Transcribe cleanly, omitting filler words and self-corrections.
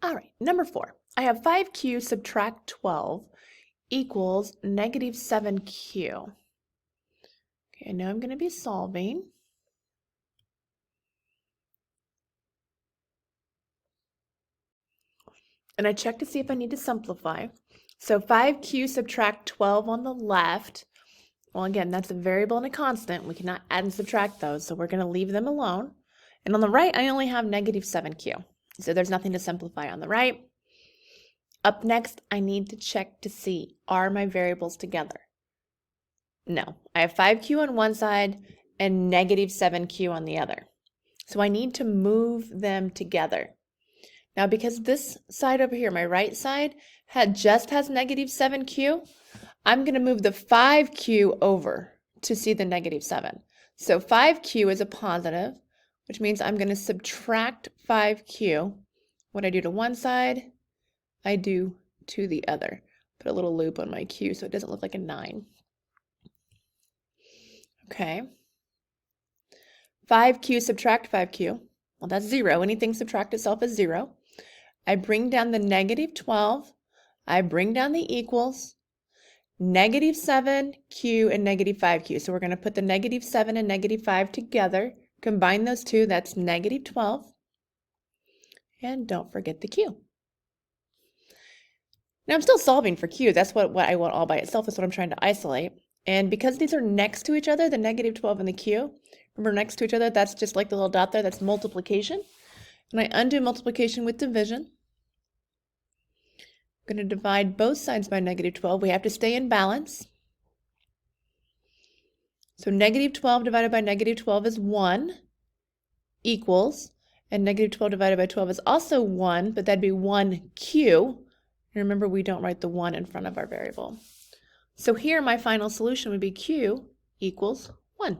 All right, number 4. I have 5q subtract 12 equals negative 7q. Okay, now I'm going to be solving. And I check to see if I need to simplify. So 5q subtract 12 on the left. Well, again, that's a variable and a constant. We cannot add and subtract those, so we're going to leave them alone. And on the right, I only have negative 7q. So there's nothing to simplify on the right. Up next, I need to check to see, are my variables together? No, I have 5q on one side and negative 7q on the other. So I need to move them together. Now, because this side over here, my right side, just has negative 7q, I'm going to move the 5q over to see the negative 7. So 5q is a positive, which means I'm going to subtract 5q. What I do to one side, I do to the other. Put a little loop on my q so it doesn't look like a 9. Okay. 5q subtract 5q. Well, that's 0. Anything subtract itself is 0. I bring down the negative 12. I bring down the equals. Negative 7q and negative 5q. So we're going to put the negative 7 and negative 5 together. Combine those two. That's negative 12. And don't forget the q. Now I'm still solving for q. That's what I want all by itself. That's what I'm trying to isolate. And because these are next to each other, the negative 12 and the q, remember next to each other, that's just like the little dot there, that's multiplication. And I undo multiplication with division. I'm going to divide both sides by negative 12. We have to stay in balance. So negative 12 divided by negative 12 is 1 equals, and negative 12 divided by 12 is also 1, but that'd be 1q. And remember, we don't write the 1 in front of our variable. So here my final solution would be q equals 1.